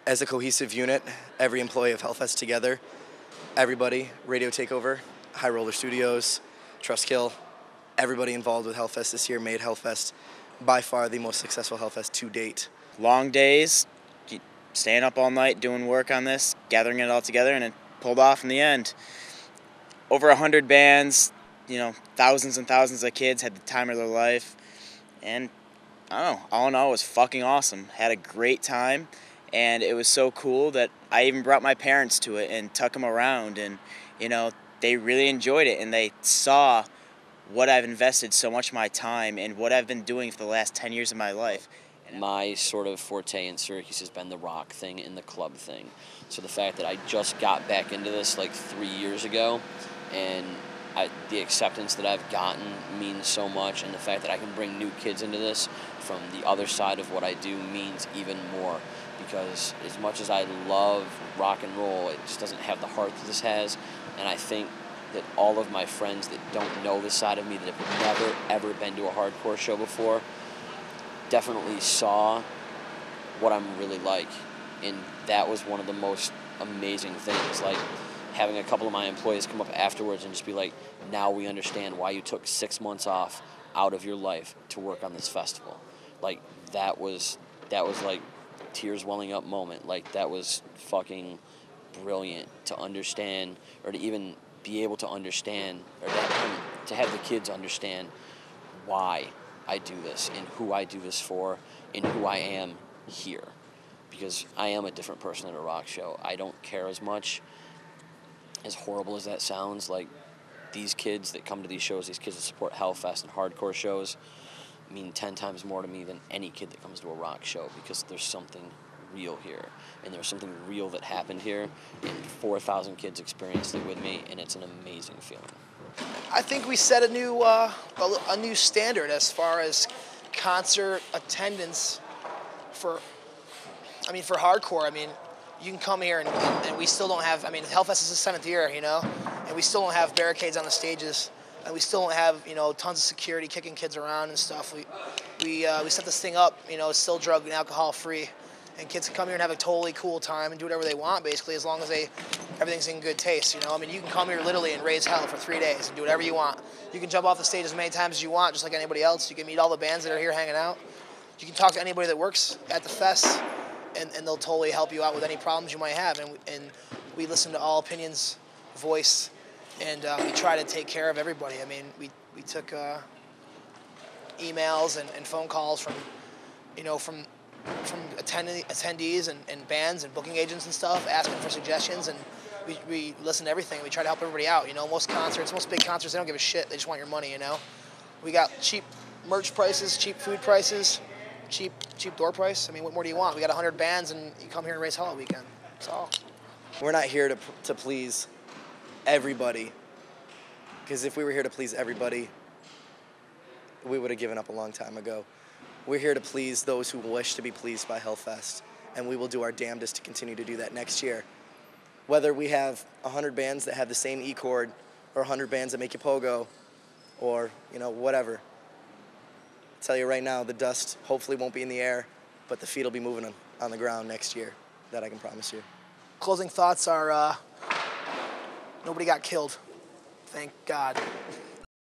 as a cohesive unit, every employee of Hellfest together, everybody, Radio Takeover, High Roller Studios, Trustkill, everybody involved with Hellfest this year made Hellfest by far the most successful Hellfest to date. Long days, staying up all night, doing work on this, gathering it all together, and it pulled off in the end. Over 100 bands, thousands and thousands of kids had the time of their life. And I don't know, all in all, it was fucking awesome. Had a great time, and it was so cool that I even brought my parents to it and took them around, and, they really enjoyed it, and they saw what I've invested so much of my time and what I've been doing for the last 10 years of my life. My sort of forte in Syracuse has been the rock thing and the club thing. So the fact that I just got back into this like 3 years ago, and the acceptance that I've gotten means so much, and the fact that I can bring new kids into this from the other side of what I do means even more, because as much as I love rock and roll, it just doesn't have the heart that this has, and I think that all of my friends that don't know this side of me, that have never ever been to a hardcore show before, definitely saw what I'm really like, and that was one of the most amazing things. Like having a couple of my employees come up afterwards and just be like, now we understand why you took 6 months off out of your life to work on this festival. Like that was like tears welling up moment. Like that was fucking brilliant to understand, or to even be able to understand, or to have the kids understand why I do this and who I do this for and who I am here. Because I am a different person at a rock show. I don't care as much, as horrible as that sounds. Like these kids that come to these shows, these kids that support Hellfest and hardcore shows, mean 10 times more to me than any kid that comes to a rock show, because there's something real here, and there's something real that happened here, and 4,000 kids experienced it with me, and it's an amazing feeling. I think we set a new standard as far as concert attendance for hardcore. I mean, you can come here and we still don't have, Hellfest is the 7th year, and we still don't have barricades on the stages, and we still don't have, tons of security kicking kids around and stuff. We set this thing up, it's still drug and alcohol free, and kids can come here and have a totally cool time and do whatever they want, basically, as long as everything's in good taste, you can come here literally and raise hell for 3 days and do whatever you want. You can jump off the stage as many times as you want, just like anybody else. You can meet all the bands that are here hanging out. You can talk to anybody that works at the fest, and they'll totally help you out with any problems you might have. And we listen to all opinions voiced, and we try to take care of everybody. We took emails and phone calls from attendees and bands and booking agents and stuff, asking for suggestions, and we listen to everything. We try to help everybody out. Most big concerts, they don't give a shit. They just want your money. We got cheap merch prices, cheap food prices, cheap door price. What more do you want? We got 100 bands, and you come here and raise hell all weekend. That's all. We're not here to please everybody, because if we were here to please everybody, we would have given up a long time ago. We're here to please those who wish to be pleased by Hellfest, and we will do our damnedest to continue to do that next year. Whether we have 100 bands that have the same E-chord, or 100 bands that make you pogo, or, whatever. I'll tell you right now, the dust hopefully won't be in the air, but the feet will be moving on the ground next year. That I can promise you. Closing thoughts are, nobody got killed. Thank God.